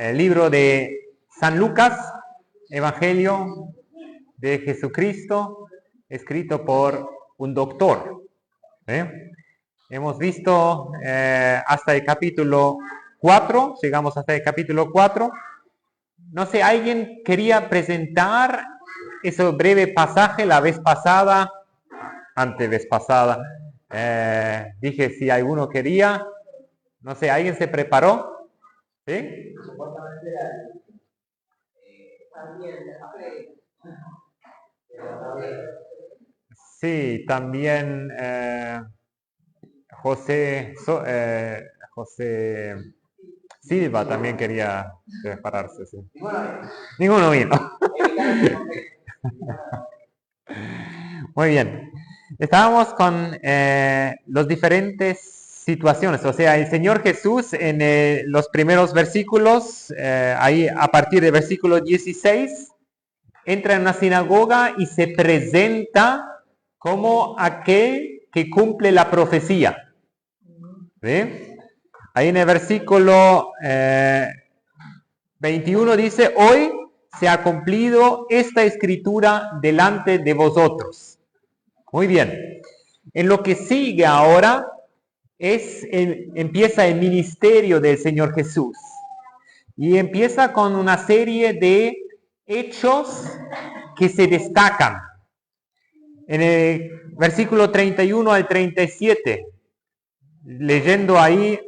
el libro de San Lucas, Evangelio de Jesucristo, escrito por un doctor. Hemos visto hasta el capítulo 4, llegamos hasta el capítulo 4. No sé, ¿alguien quería presentar ese breve pasaje la vez pasada? Antevez pasada. Dije si alguno quería. No sé, ¿alguien se preparó? ¿Sí? Sí, también José Silva también quería prepararse. Sí. Ninguno vino. Muy bien. Estábamos con las diferentes situaciones. O sea, el Señor Jesús en los primeros versículos, ahí a partir del versículo 16, entra en una sinagoga y se presenta como aquel que cumple la profecía. ¿Sí? Ahí en el versículo 21 dice, hoy se ha cumplido esta escritura delante de vosotros. Muy bien. En lo que sigue ahora empieza el ministerio del Señor Jesús. Y empieza con una serie de hechos que se destacan. En el versículo 31 al 37, leyendo ahí,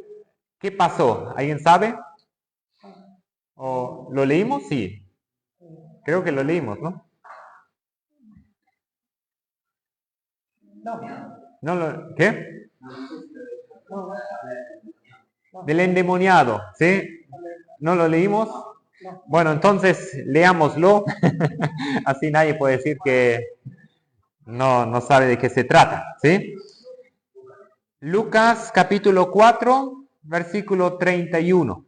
¿qué pasó? ¿Alguien sabe? ¿O lo leímos? Sí. Creo que lo leímos, ¿no? ¿Qué? Del endemoniado, ¿sí? ¿No lo leímos? Bueno, entonces leámoslo, así nadie puede decir que no sabe de qué se trata, ¿sí? Lucas capítulo 4, versículo 31.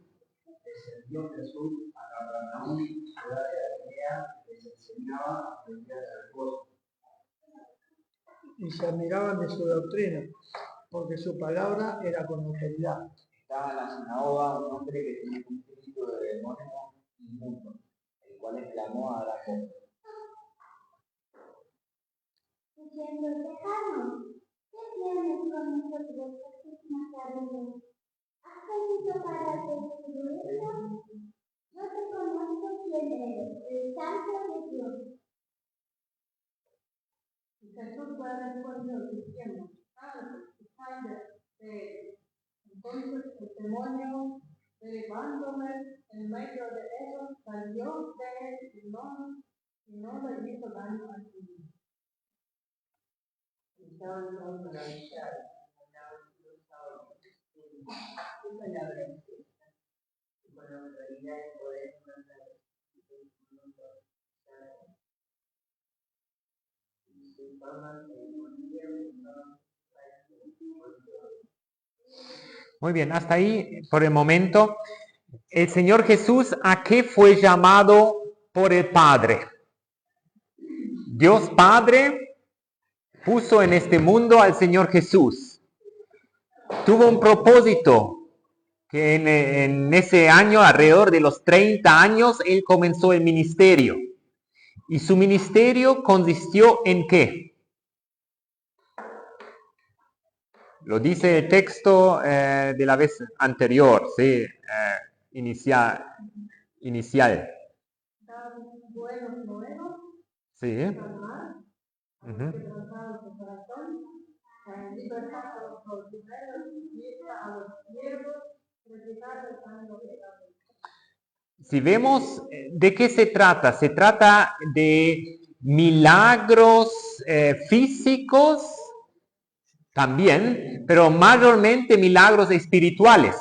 Y se admiraban de su doctrina, porque su palabra era con autoridad. Estaba en la sinagoga un hombre que tenía un espíritu de demonio inmundo, el cual exclamó a la voz. Diciendo, dejadnos, ¿qué tienes con nosotros, Jesús Nazareno? ¿Has venido para destruirnos? Yo te conozco quién eres, el Santo de Dios. Y Jesús fue respondiendo diciendo, entonces el demonio, derribándome en medio de ellos, salió de él y no le hizo daño a sí mismo. Muy bien, hasta ahí por el momento. El Señor Jesús, ¿a qué fue llamado por el Padre? Dios Padre puso en este mundo al Señor Jesús. Tuvo un propósito que en ese año, alrededor de los 30 años, Él comenzó el ministerio. ¿Y su ministerio consistió en qué? Lo dice el texto de la vez anterior, ¿sí? Inicial. Dar buenos nuevos, Sí. salvar, quebrantar su corazón, libertad a los cautivos, vista a los ciegos, predicar el año de la vida. Si vemos de qué se trata de milagros físicos también, pero mayormente milagros espirituales.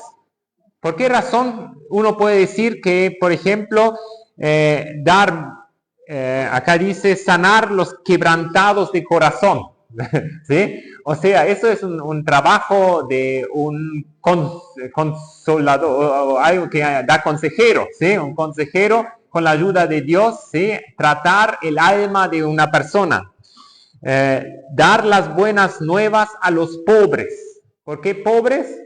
¿Por qué razón uno puede decir que, por ejemplo, acá dice sanar los quebrantados de corazón? ¿Sí? O sea, eso es un trabajo de un consolador, o algo que da consejero, ¿sí? Un consejero con la ayuda de Dios, ¿sí? Tratar el alma de una persona. Dar las buenas nuevas a los pobres. ¿Por qué pobres?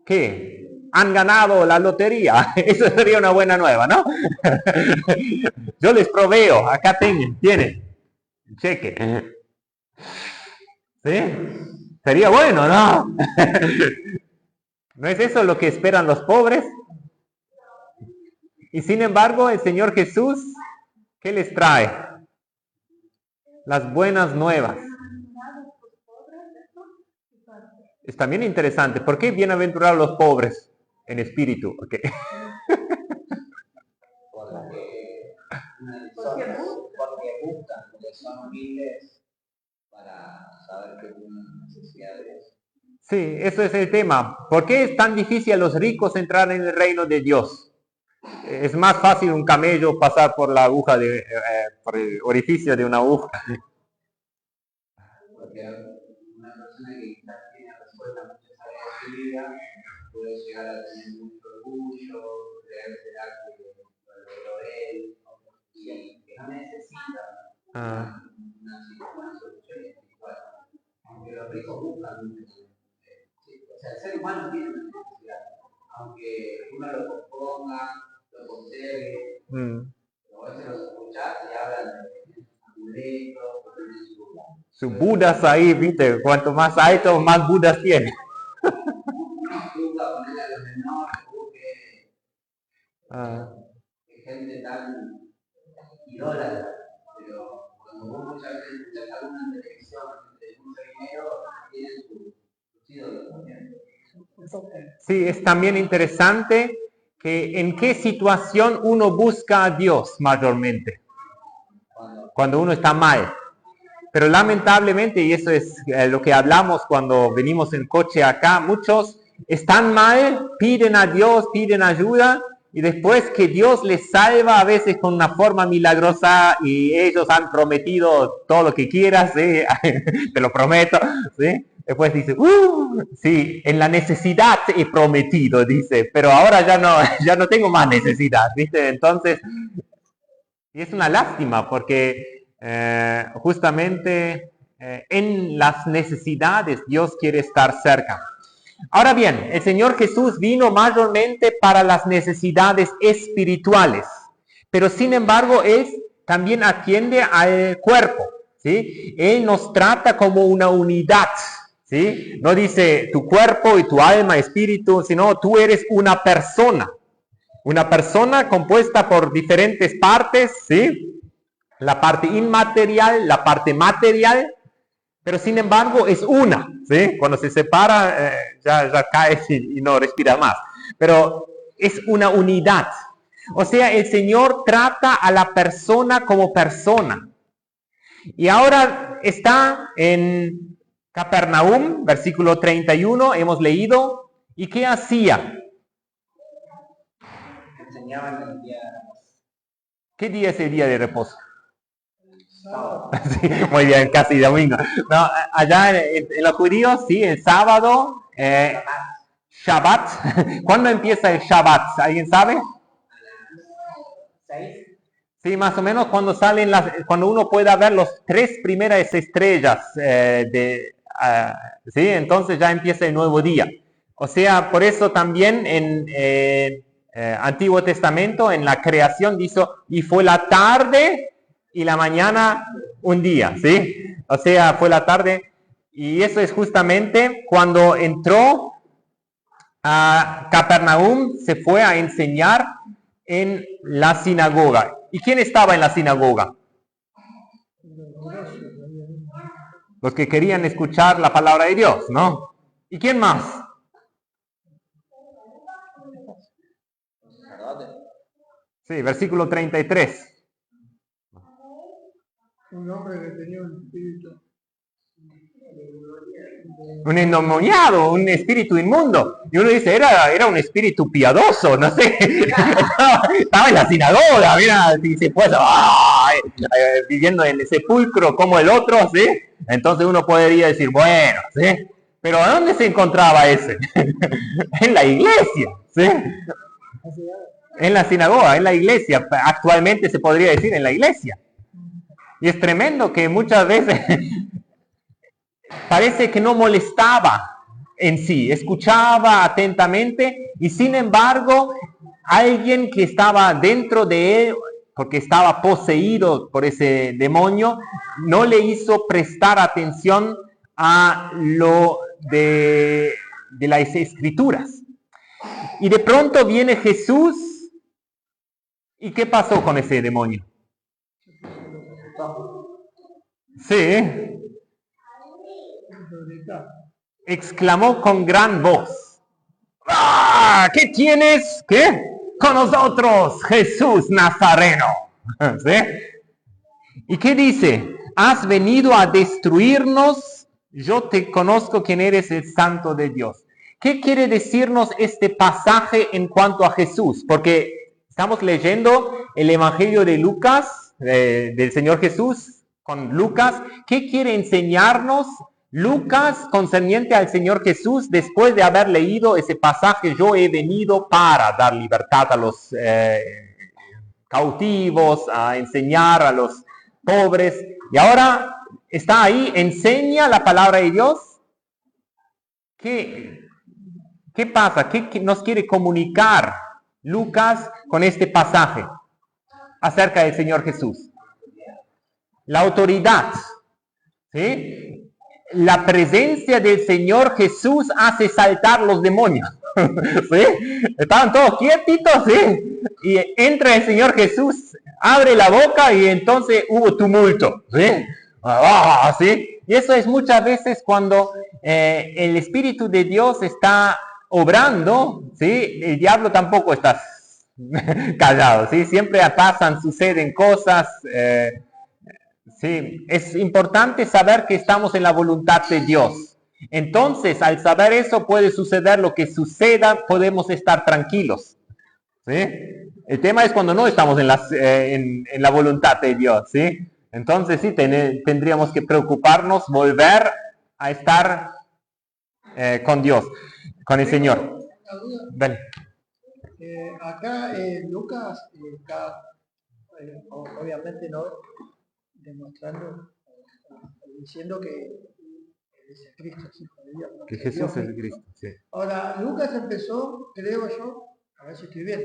¿Qué? han ganado la lotería. Eso sería una buena nueva, ¿no? Yo les proveo, acá tienen, cheque. ¿Sí? Sería bueno, ¿no? ¿No es eso lo que esperan los pobres? Y sin embargo, el Señor Jesús, ¿qué les trae? Las buenas nuevas. Es también interesante. ¿Por qué bienaventurados los pobres en espíritu? Okay. Porque buscan, porque son humildes para saber que tienen necesidades. Sí, eso es el tema. ¿Por qué es tan difícil a los ricos entrar en el reino de Dios? Es más fácil un camello pasar por la aguja por el orificio de una aguja. Porque una persona que quizás tiene resuelta muchas áreas de su vida puede llegar a tener mucho orgullo, creérsela que lo logró él, que no necesita una solución espiritual. Aunque los ricos buscan una necesidad. O sea, el ser humano tiene una necesidad. Aunque uno lo componga, lo conserve, pero a veces los escuchás y hablan de amuletos, sus budas ahí, viste, cuanto más alto, más budas tiene. Que gente tan idólatra, pero cuando vos muchas veces escuchás alguna televisión de mucho dinero, tienen sus ídolos también. Sí, es también interesante que en qué situación uno busca a Dios mayormente. Cuando uno está mal. Pero lamentablemente, y eso es lo que hablamos cuando venimos en coche acá, muchos están mal, piden a Dios, piden ayuda, y después que Dios les salva a veces con una forma milagrosa, y ellos han prometido todo lo que quieras, ¿sí? Te lo prometo, ¿sí? Después dice, sí, en la necesidad he prometido, dice, pero ahora ya no tengo más necesidad, ¿viste? Entonces, y es una lástima porque justamente en las necesidades Dios quiere estar cerca. Ahora bien, el Señor Jesús vino mayormente para las necesidades espirituales, pero sin embargo Él también atiende al cuerpo, ¿sí? Él nos trata como una unidad, ¿sí? No dice tu cuerpo y tu alma, espíritu, sino tú eres una persona compuesta por diferentes partes, ¿sí? La parte inmaterial, la parte material, pero sin embargo es una, ¿sí? Cuando se separa ya caes y no respira más, pero es una unidad. O sea, el Señor trata a la persona como persona. Y ahora está en Capernaum, versículo 31, hemos leído, ¿y qué hacía? Enseñaban el día de reposo. ¿Qué día es el día de reposo? Sí, muy bien, casi domingo. No, allá en los judíos, sí, el sábado, Shabbat. ¿Cuándo empieza el Shabbat? ¿Alguien sabe? 6. Sí, más o menos cuando cuando uno pueda ver las 3 primeras estrellas sí, entonces ya empieza el nuevo día. O sea, por eso también en Antiguo Testamento, en la creación, dice, y fue la tarde y la mañana un día, ¿sí? O sea, fue la tarde, y eso es justamente cuando entró a Capernaum, se fue a enseñar en la sinagoga. ¿Y quién estaba en la sinagoga? Los que querían escuchar la palabra de Dios, ¿no? ¿Y quién más? Sí, versículo 33. Un hombre que tenía un espíritu. Un endemoniado, un espíritu inmundo. Y uno dice, era un espíritu piadoso, no sé. Estaba en la sinagoga, mira, si se puede, viviendo en el sepulcro como el otro, ¿sí? Entonces uno podría decir, bueno, ¿sí? Pero ¿a dónde se encontraba ese? En la iglesia, ¿sí? En la sinagoga, en la iglesia. Actualmente se podría decir en la iglesia. Y es tremendo que muchas veces parece que no molestaba en sí, escuchaba atentamente y sin embargo alguien que estaba dentro de él, porque estaba poseído por ese demonio, no le hizo prestar atención a lo de las escrituras. Y de pronto viene Jesús. ¿Y qué pasó con ese demonio? Sí. Exclamó con gran voz. ¡Ah! ¿Qué tienes? ¿Qué? Con nosotros, Jesús Nazareno. ¿Sí? ¿Y qué dice? ¿Has venido a destruirnos? Yo te conozco quién eres, el Santo de Dios. ¿Qué quiere decirnos este pasaje en cuanto a Jesús? Porque estamos leyendo el Evangelio de Lucas, del Señor Jesús, con Lucas. ¿Qué quiere enseñarnos Lucas concerniente al Señor Jesús después de haber leído ese pasaje? Yo he venido para dar libertad a los cautivos, a enseñar a los pobres. Y ahora está ahí, enseña la palabra de Dios. ¿Qué pasa? ¿Qué nos quiere comunicar Lucas con este pasaje acerca del Señor Jesús? La autoridad, ¿sí? La presencia del Señor Jesús hace saltar los demonios, ¿sí? Estaban todos quietitos, ¿sí? Y entra el Señor Jesús, abre la boca y entonces hubo tumulto, ¿sí? ¿Sí? Y eso es muchas veces cuando el Espíritu de Dios está obrando, ¿sí? El diablo tampoco está callado, ¿sí? Siempre pasan, suceden cosas. Sí, es importante saber que estamos en la voluntad de Dios. Entonces, al saber eso, puede suceder lo que suceda, podemos estar tranquilos. ¿Sí? El tema es cuando no estamos en la voluntad de Dios, ¿sí? Entonces sí, tendríamos que preocuparnos, volver a estar con Dios, con el Señor. Dale. Acá Lucas está, obviamente no demostrando, diciendo que Él es el Cristo, es hijo de Dios. ¿no? Que Jesús es el Cristo, sí. Ahora, Lucas empezó, creo yo, a ver si estoy bien,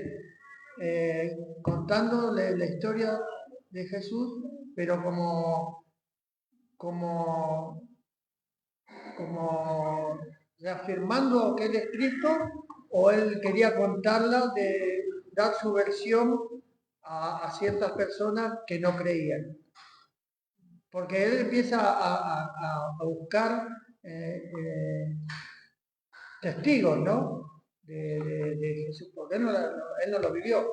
contando la historia de Jesús, pero como reafirmando que Él es Cristo, o Él quería contarla, de dar su versión a ciertas personas que no creían. Porque Él empieza a buscar testigos, ¿no? De Jesús, porque Él no lo vivió.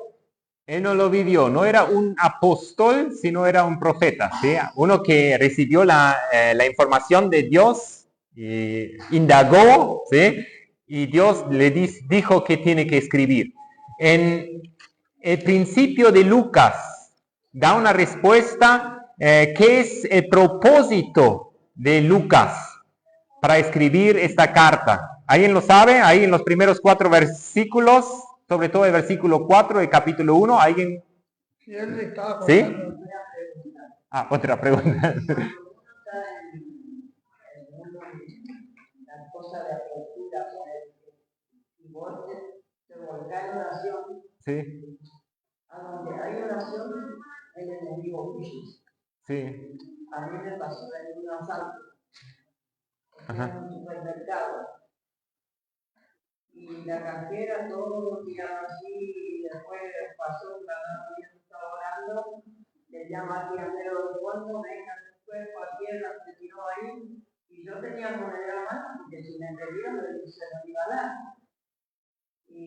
Él no lo vivió, no era un apóstol, sino era un profeta, ¿sí? Uno que recibió la información de Dios, indagó, ¿sí? Y Dios le dijo que tiene que escribir. En el principio de Lucas da una respuesta, ¿qué es el propósito de Lucas para escribir esta carta? ¿Alguien lo sabe? Ahí en los primeros 4 versículos, sobre todo el versículo 4 del capítulo 1, ¿alguien? ¿Sí? Otra pregunta. La cosa de apertura, y vos te volcás en oración. Sí. A donde hay oración, el enemigo huye. Sí. A mí me pasó en un asalto. En un supermercado. Y la cajera, todo tiraba así, y después pasó un canal que estaba orando, le llama al tiendero de cuando venga después, cualquiera se tiró ahí, y yo tenía moneda en la mano, porque si me entendía, se me iba a dar. Y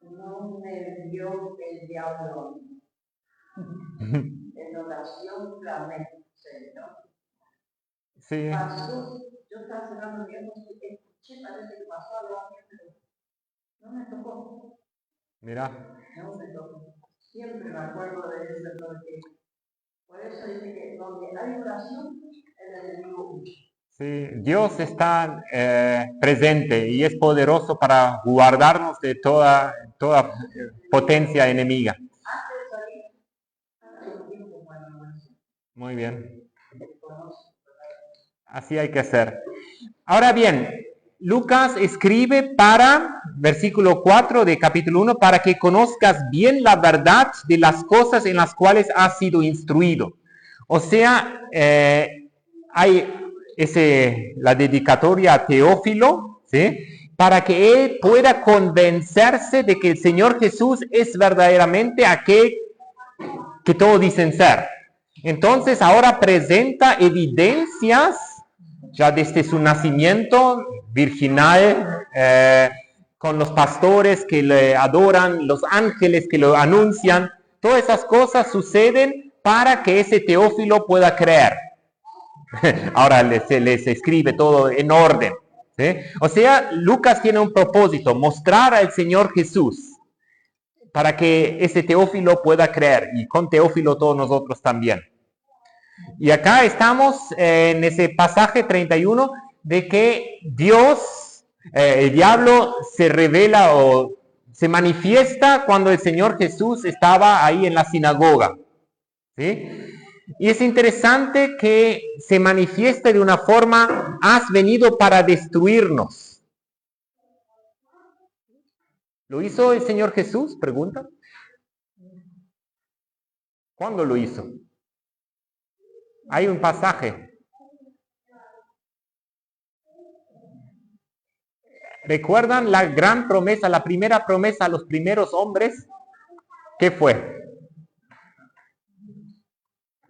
no me dio el diablo. En oración clamé, Señor. Sí. Pasó, yo estaba cerrando mi ojos, escuché, parece que pasó algo, pero no me tocó. Mira. No me tocó. Siempre me acuerdo de eso, porque por eso dice que donde hay oración, el enemigo huye. Sí, Dios está presente y es poderoso para guardarnos de toda potencia enemiga. Antes de salir, hay un tiempo para la oración. Muy bien. Así hay que hacer. Ahora bien, Lucas escribe para, versículo 4 de capítulo 1, para que conozcas bien la verdad de las cosas en las cuales has sido instruido. O sea, hay la dedicatoria a Teófilo, ¿sí? Para que él pueda convencerse de que el Señor Jesús es verdaderamente aquel que todos dicen ser. Entonces ahora presenta evidencias ya desde su nacimiento virginal, con los pastores que le adoran, los ángeles que lo anuncian. Todas esas cosas suceden para que ese Teófilo pueda creer. Ahora se les escribe todo en orden, ¿sí? O sea, Lucas tiene un propósito, mostrar al Señor Jesús para que ese Teófilo pueda creer, y con Teófilo todos nosotros también. Y acá estamos en ese pasaje 31 de que Dios, el diablo se revela o se manifiesta cuando el Señor Jesús estaba ahí en la sinagoga, ¿sí? Y es interesante que se manifieste de una forma: has venido para destruirnos. ¿Lo hizo el Señor Jesús? Pregunta. ¿Cuándo lo hizo? Hay un pasaje. ¿Recuerdan la gran promesa, la primera promesa a los primeros hombres? ¿Qué fue?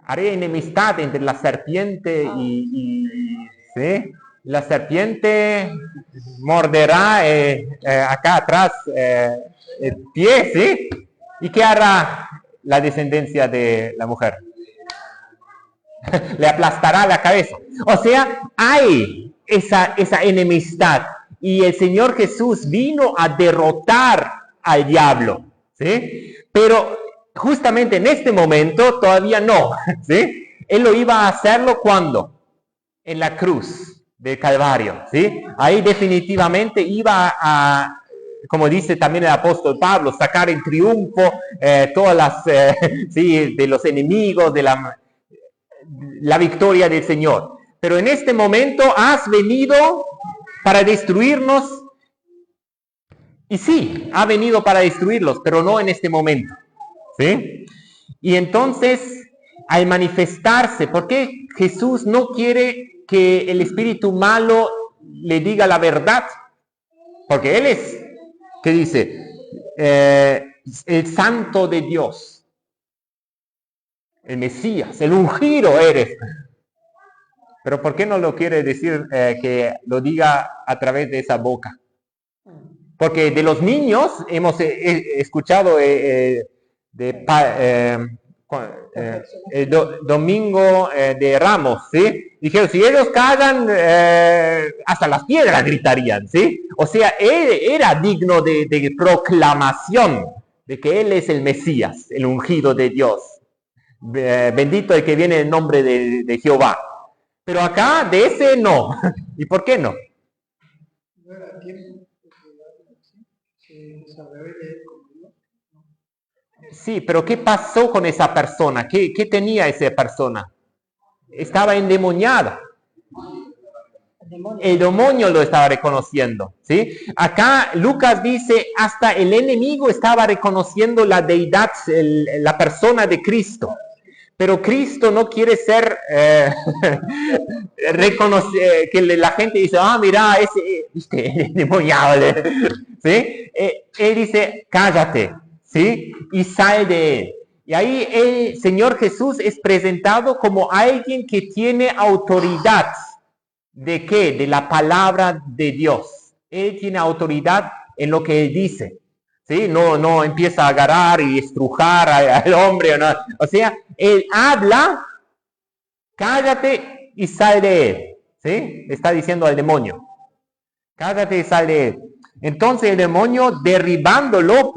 Haré enemistad entre la serpiente ¿sí? La serpiente morderá acá atrás el pie, ¿sí? ¿Y qué hará la descendencia de la mujer? Le aplastará la cabeza. O sea, hay esa enemistad. Y el Señor Jesús vino a derrotar al diablo, ¿sí? Pero justamente en este momento todavía no, ¿sí? Él lo iba a hacerlo ¿cuándo? En la cruz del Calvario, ¿sí? Ahí definitivamente iba a, como dice también el apóstol Pablo, sacar en triunfo todas las, sí, de los enemigos, de la victoria del Señor. Pero en este momento has venido para destruirnos. Y sí, ha venido para destruirlos, pero no en este momento, ¿sí? Y entonces, al manifestarse, ¿por qué Jesús no quiere que el espíritu malo le diga la verdad? Porque Él es, ¿qué dice? El santo de Dios, el Mesías, el ungido eres. Pero ¿por qué no lo quiere decir que lo diga a través de esa boca? Porque de los niños hemos escuchado domingo de Ramos, ¿sí? Dijeron, si ellos cagan, hasta las piedras gritarían, ¿sí? O sea, él era digno de proclamación de que él es el Mesías, el ungido de Dios. Bendito el que viene en nombre de Jehová. Pero acá de ese no. ¿Y por qué no? No era tiempo que se revele como Dios. Sí, pero ¿qué pasó con esa persona? ¿Qué tenía esa persona? Estaba endemoniada. El demonio lo estaba reconociendo, ¿sí? Acá Lucas dice, hasta el enemigo estaba reconociendo la deidad, la persona de Cristo. Pero Cristo no quiere ser que la gente dice, mira, ese endemoniado, ¿sí? Él dice, cállate, ¿sí? Y sal de él. Y ahí el Señor Jesús es presentado como alguien que tiene autoridad. ¿De qué? De la palabra de Dios. Él tiene autoridad en lo que él dice, ¿sí? No empieza a agarrar y estrujar al hombre. No. O sea, él habla, cállate y sal de él, ¿sí? Está diciendo al demonio, cállate y sal de él. Entonces el demonio, derribándolo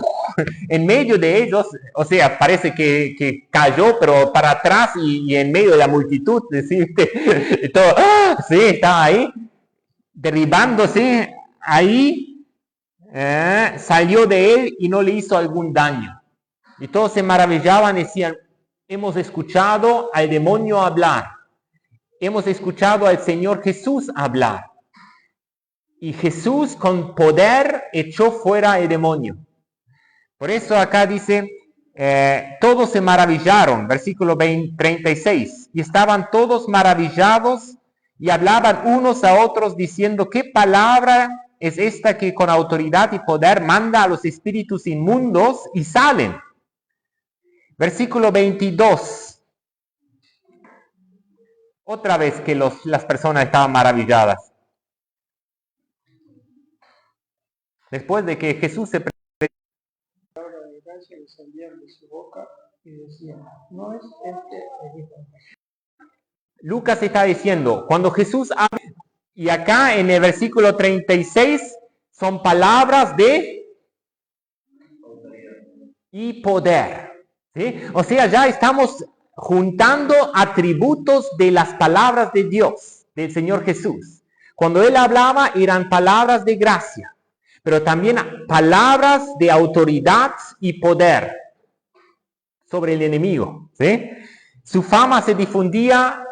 en medio de ellos, o sea, parece que cayó, pero para atrás y en medio de la multitud, ¿sí? Todo, sí, estaba ahí, derribándose, ahí salió de él y no le hizo algún daño. Y todos se maravillaban y decían, hemos escuchado al demonio hablar, hemos escuchado al Señor Jesús hablar. Y Jesús con poder echó fuera el demonio. Por eso acá dice, todos se maravillaron, versículo 36, y estaban todos maravillados y hablaban unos a otros diciendo, ¿qué palabra es esta que con autoridad y poder manda a los espíritus inmundos y salen? Versículo 22. Otra vez que las personas estaban maravilladas. Después de que Jesús se Palabra de gracia que salían de su boca y decían, no es este el Hijo de Dios. Lucas está diciendo, cuando Jesús habla, y acá en el versículo 36 son palabras de y poder, ¿sí? O sea, ya estamos juntando atributos de las palabras de Dios, del Señor Jesús. Cuando Él hablaba eran palabras de gracia, pero también palabras de autoridad y poder sobre el enemigo, ¿sí? Su fama se difundía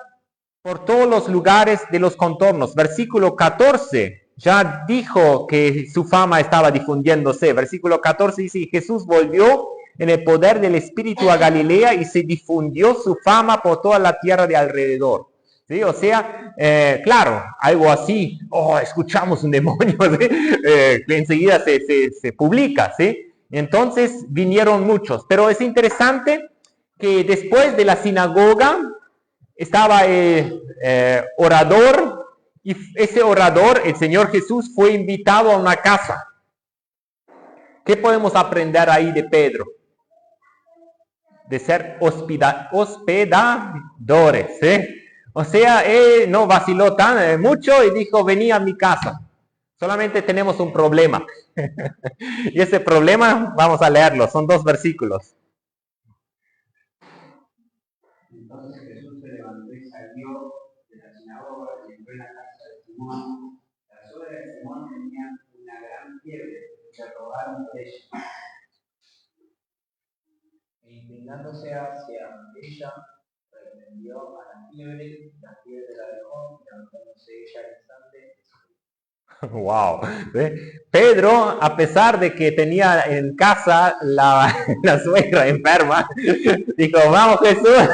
por todos los lugares de los contornos. Versículo 14 ya dijo que su fama estaba difundiéndose. Versículo 14 dice, Jesús volvió en el poder del Espíritu a Galilea y se difundió su fama por toda la tierra de alrededor. ¿Sí? O sea, claro, algo así, escuchamos un demonio, ¿sí? Que enseguida se publica, ¿sí? Entonces vinieron muchos, pero es interesante que después de la sinagoga estaba el orador, y ese orador, el Señor Jesús, fue invitado a una casa. ¿Qué podemos aprender ahí de Pedro? De ser hospedadores, ¿sí? O sea, él no vaciló tan mucho y dijo, vení a mi casa. Solamente tenemos un problema. Y ese problema, vamos a leerlo, son 2 versículos. Entonces Jesús se levantó y salió de la sinagoga y entró en la casa de Simón. La suegra de Simón tenía una gran fiebre y le rogaron por ella. E inclinándose hacia ella, reprendió a la fiebre la dejó, y levantándose ella al instante. Wow. ¿Sí? Pedro, a pesar de que tenía en casa la suegra enferma, dijo, vamos Jesús.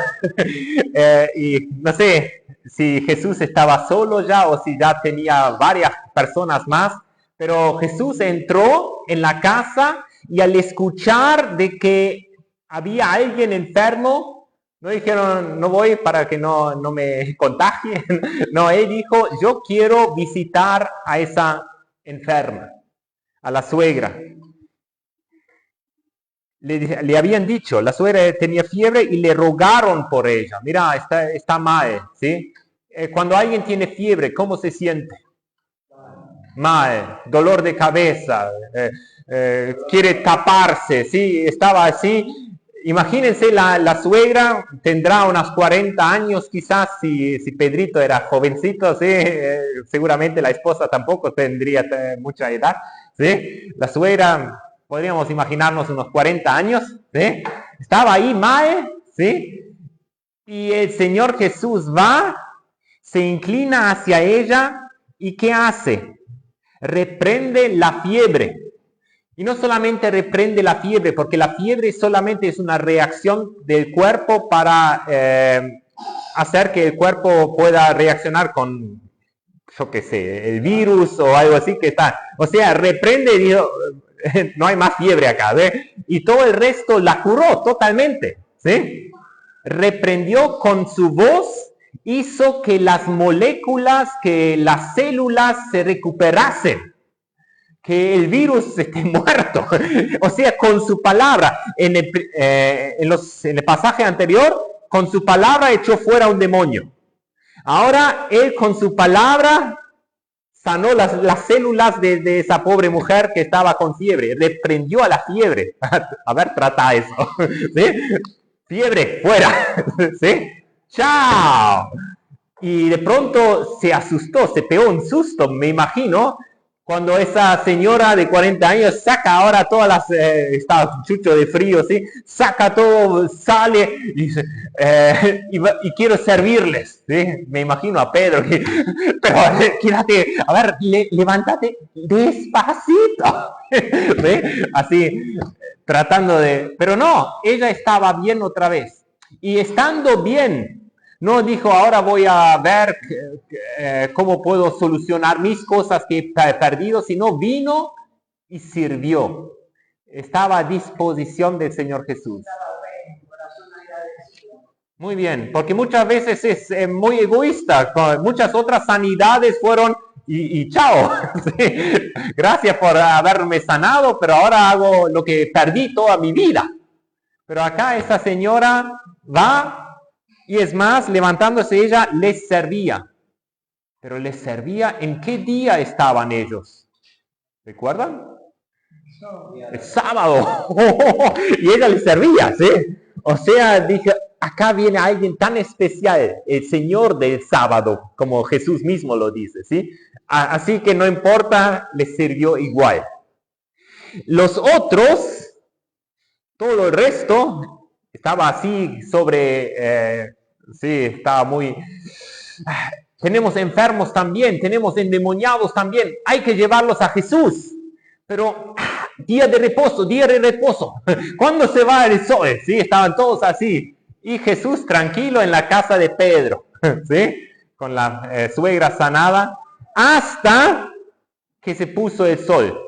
Y no sé si Jesús estaba solo ya o si ya tenía varias personas más, pero Jesús entró en la casa y al escuchar de que había alguien enfermo, no dijeron, no voy para que no me contagien. No, él dijo, yo quiero visitar a esa enferma, a la suegra. Le habían dicho, la suegra tenía fiebre y le rogaron por ella. Mira, está mal, ¿sí? Cuando alguien tiene fiebre, ¿cómo se siente? Mal, dolor de cabeza, quiere taparse, ¿sí? Estaba así. Imagínense, la suegra tendrá unos 40 años quizás, si Pedrito era jovencito, ¿sí? Seguramente la esposa tampoco tendría mucha edad, ¿sí? La suegra, podríamos imaginarnos unos 40 años, ¿sí? Estaba ahí mal, ¿sí? Y el Señor Jesús va, se inclina hacia ella y ¿qué hace? Reprende la fiebre. Y no solamente reprende la fiebre, porque la fiebre solamente es una reacción del cuerpo para hacer que el cuerpo pueda reaccionar con, yo qué sé, el virus o algo así que está. O sea, reprende y dijo, no hay más fiebre acá, ¿ve? Y todo el resto la curó totalmente, ¿sí? Reprendió con su voz, hizo que las moléculas, que las células se recuperasen, que el virus esté muerto. O sea, con su palabra, en el pasaje anterior, con su palabra echó fuera un demonio. Ahora, él con su palabra sanó las células de esa pobre mujer que estaba con fiebre. Reprendió a la fiebre. A ver, trata eso. ¿Sí? Fiebre, fuera. ¿Sí? ¡Chao! Y de pronto se asustó, se pegó un susto, me imagino, Cuando esa señora de 40 años saca ahora todas las, está chucho de frío, ¿sí? Saca todo, sale y dice, y quiero servirles, ¿sí? Me imagino a Pedro, pero quédate, a ver, levántate despacito, ¿sí? Así, tratando de, pero no, ella estaba bien otra vez. Y estando bien, no dijo, ahora voy a ver cómo puedo solucionar mis cosas que he perdido, sino vino y sirvió. Estaba a disposición del Señor Jesús. Muy bien, porque muchas veces es muy egoísta. Muchas otras sanidades fueron y chao. Sí. Gracias por haberme sanado, pero ahora hago lo que perdí toda mi vida. Pero acá esa señora va. Y es más, levantándose ella, les servía. Pero les servía, ¿en qué día estaban ellos? ¿Recuerdan? El sábado. Y ella les servía, ¿sí? O sea, dije, acá viene alguien tan especial, el Señor del sábado, como Jesús mismo lo dice, ¿sí? Así que no importa, les sirvió igual. Los otros, todo el resto, estaba así sobre... sí, estaba muy... Tenemos enfermos también, tenemos endemoniados también. Hay que llevarlos a Jesús. Pero día de reposo, día de reposo. ¿Cuándo se va el sol? Sí, estaban todos así. Y Jesús tranquilo en la casa de Pedro, ¿sí? Con la suegra sanada, hasta que se puso el sol.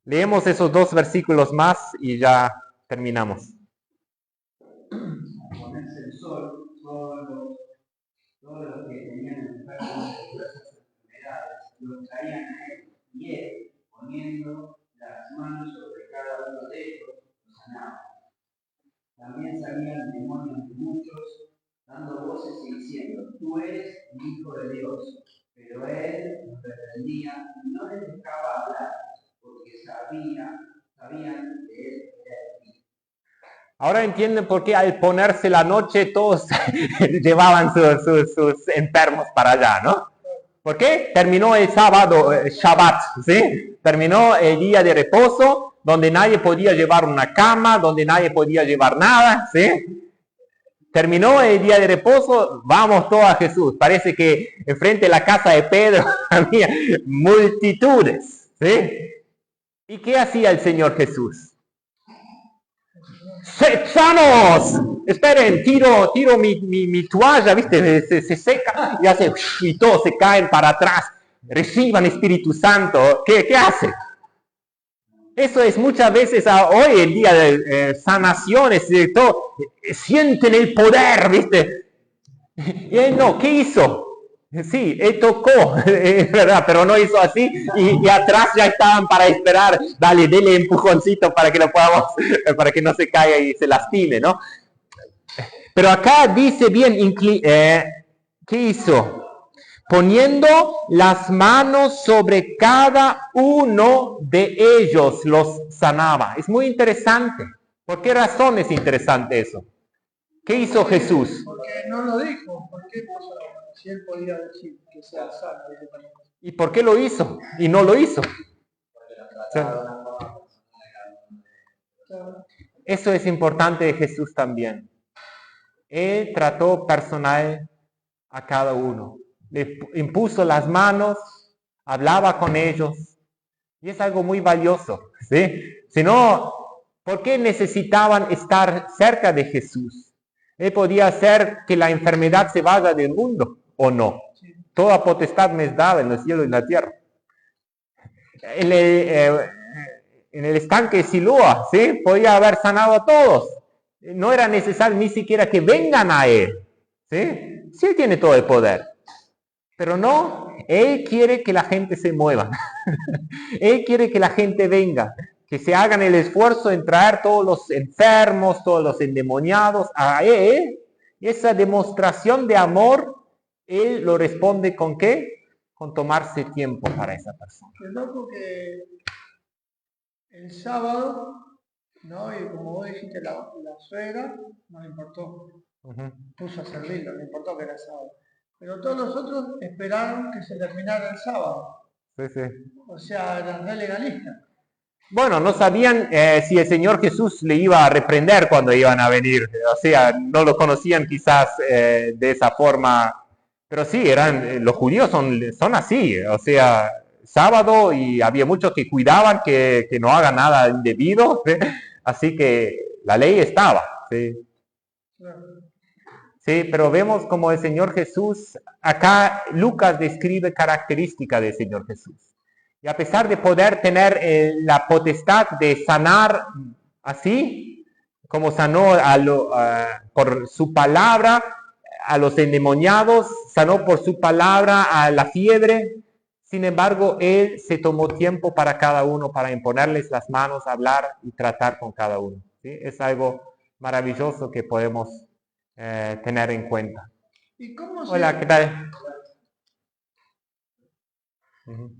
Leemos esos 2 versículos más y ya terminamos. Al ponerse el sol, todos los que tenían enfermos de diversas enfermedades los traían a él, y él, poniendo las manos sobre cada uno de ellos, los sanaba. También salían demonios de muchos, dando voces y diciendo, tú eres el Hijo de Dios. Pero él los reprendía y no les dejaba hablar, porque sabían que él era el Hijo. Ahora entienden por qué al ponerse la noche todos llevaban sus enfermos para allá, ¿no? ¿Por qué? Terminó el sábado, Shabbat, ¿sí? Terminó el día de reposo, donde nadie podía llevar una cama, donde nadie podía llevar nada, ¿sí? Terminó el día de reposo, vamos todos a Jesús. Parece que enfrente de la casa de Pedro había multitudes, ¿sí? ¿Y qué hacía el Señor Jesús? ¡Sanos! Esperen, tiro mi toalla, ¿viste? Se seca y hace, y todos se caen para atrás. Reciban Espíritu Santo. ¿Qué hace? Eso es muchas veces hoy en día de sanaciones y de todo. Sienten el poder, ¿viste? Y él no, ¿qué hizo? Sí, él tocó, ¿verdad? Pero no hizo así y atrás ya estaban para esperar, dele empujoncito para que lo podamos, para que no se caiga y se lastime, ¿no? Pero acá dice bien, ¿qué hizo? Poniendo las manos sobre cada uno de ellos los sanaba. Es muy interesante. ¿Por qué razón es interesante eso? ¿Qué hizo Jesús? Porque no lo dijo. ¿Por qué pasó? Si él podía decir que sea sano. ¿Y por qué lo hizo? Y no lo hizo. Eso es importante de Jesús también. Él trató personal a cada uno. Le impuso las manos, hablaba con ellos. Y es algo muy valioso, ¿sí? Si no, ¿por qué necesitaban estar cerca de Jesús? Él podía hacer que la enfermedad se vaya del mundo, ¿o no? Toda potestad me es dada en el cielo y en la tierra. En el estanque de Siloa, ¿sí? Podía haber sanado a todos. No era necesario ni siquiera que vengan a Él, ¿sí? Sí, Él tiene todo el poder. Pero no, Él quiere que la gente se mueva. Él quiere que la gente venga, que se hagan el esfuerzo en traer todos los enfermos, todos los endemoniados a Él. Y esa demostración de amor, Él lo responde ¿con qué? Con tomarse tiempo para esa persona. Qué loco que el sábado, ¿no? Y como vos dijiste, la suegra no le importó. Puso a servirlo, no le importó que era sábado. Pero todos los otros esperaron que se terminara el sábado. Sí, sí. O sea, eran re legalistas. Bueno, no sabían si el Señor Jesús le iba a reprender cuando iban a venir. O sea, no lo conocían quizás de esa forma. Pero sí, los judíos son así. O sea, sábado y había muchos que cuidaban que no hagan nada indebido. ¿Sí? Así que la ley estaba. ¿Sí? Claro. Sí, pero vemos como el Señor Jesús, acá Lucas describe características del Señor Jesús. Y a pesar de poder tener la potestad de sanar así, como sanó por su palabra a los endemoniados, sanó por su palabra a la fiebre, sin embargo, Él se tomó tiempo para cada uno, para imponerles las manos, hablar y tratar con cada uno. ¿Sí? Es algo maravilloso que podemos tener en cuenta. ¿Y cómo se, Hola, ¿qué tal? Ujú.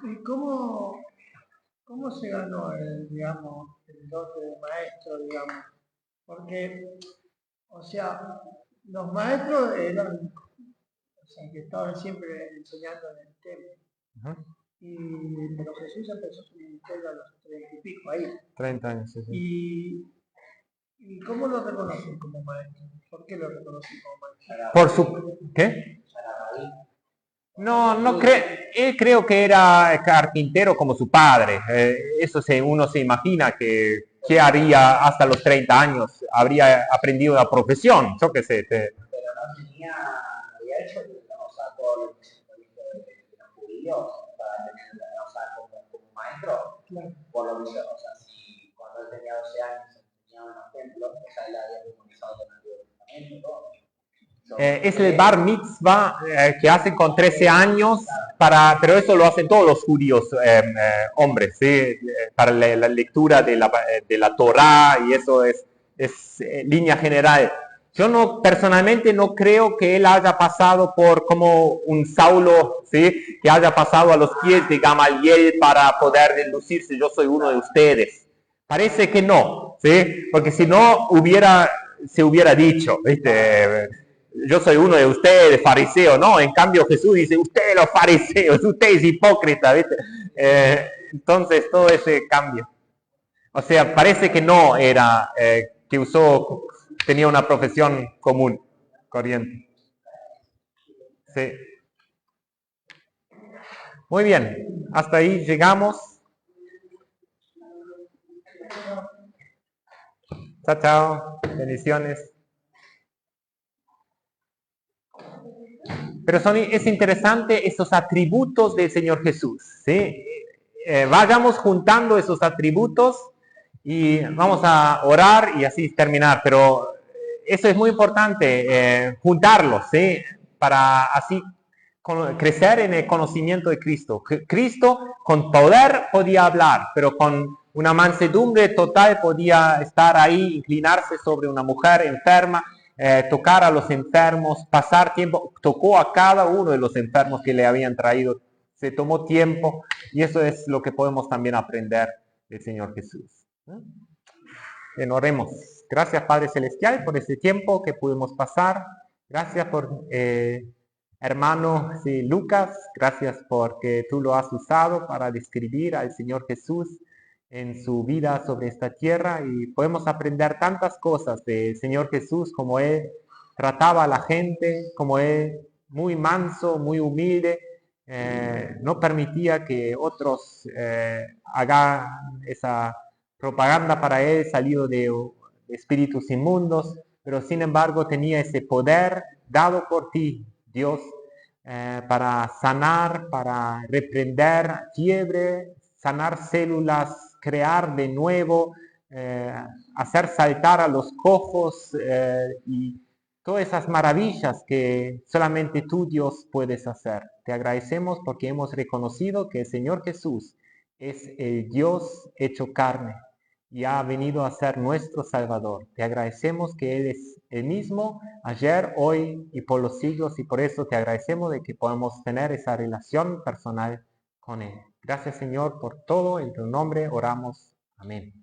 y cómo se ganó digamos, el dote de maestro, digamos? Porque, o sea, los maestros eran, o sea, que estaban siempre enseñando en el templo. Ujú. Pero Jesús empezó su ministerio a los 30 y pico ahí. 30 años, sí, sí. ¿Y cómo lo reconocen como maestro? ¿Por qué lo reconocen como maestro? Por su... ¿Qué? No creo que era carpintero como su padre. Uno se imagina que haría hasta los 30 años. Habría aprendido la profesión, yo qué sé. Pero no tenía, había hecho, o sea, todo lo que se de los judíos para tener, o sea, como maestro, Claro. por lo que, o sea, si cuando él tenía 12 años enseñaba en los templos, o sea, él había memorizado con el Antiguo Testamento, todo. Es el bar mitzvah que hacen con 13 años, pero eso lo hacen todos los judíos hombres, ¿sí? Para la lectura de la Torá, y eso es línea general. Yo personalmente no creo que él haya pasado por como un Saulo, ¿sí? Que haya pasado a los pies de Gamaliel para poder lucirse, yo soy uno de ustedes. Parece que no, ¿sí? Porque si no se hubiera dicho, ¿viste? Yo soy uno de ustedes, fariseo, ¿no? En cambio Jesús dice, ustedes los fariseos, ustedes hipócritas, ¿viste? Entonces todo ese cambio. O sea, parece que no era, tenía una profesión común, corriente. Sí. Muy bien, hasta ahí llegamos. Chao, chao, bendiciones. Pero es interesante esos atributos del Señor Jesús, ¿sí? Vayamos juntando esos atributos y vamos a orar y así terminar. Pero eso es muy importante, juntarlos, ¿sí? Para así crecer en el conocimiento de Cristo. Cristo con poder podía hablar, pero con una mansedumbre total podía estar ahí, inclinarse sobre una mujer enferma, tocar a los enfermos, pasar tiempo, tocó a cada uno de los enfermos que le habían traído, se tomó tiempo, y eso es lo que podemos también aprender del Señor Jesús. Bien, oremos. Gracias, Padre Celestial, por este tiempo que pudimos pasar. Gracias por hermano Lucas, gracias porque tú lo has usado para describir al Señor Jesús en su vida sobre esta tierra, y podemos aprender tantas cosas del Señor Jesús, como Él trataba a la gente, como Él muy manso, muy humilde, no permitía que otros hagan esa propaganda para Él salido de espíritus inmundos, pero sin embargo tenía ese poder dado por ti, Dios, para sanar, para reprender fiebre, sanar células, crear de nuevo, hacer saltar a los cojos y todas esas maravillas que solamente tú, Dios, puedes hacer. Te agradecemos porque hemos reconocido que el Señor Jesús es el Dios hecho carne y ha venido a ser nuestro Salvador. Te agradecemos que Él es el mismo ayer, hoy y por los siglos, y por eso te agradecemos de que podamos tener esa relación personal con Él. Gracias, Señor, por todo. En tu nombre oramos. Amén.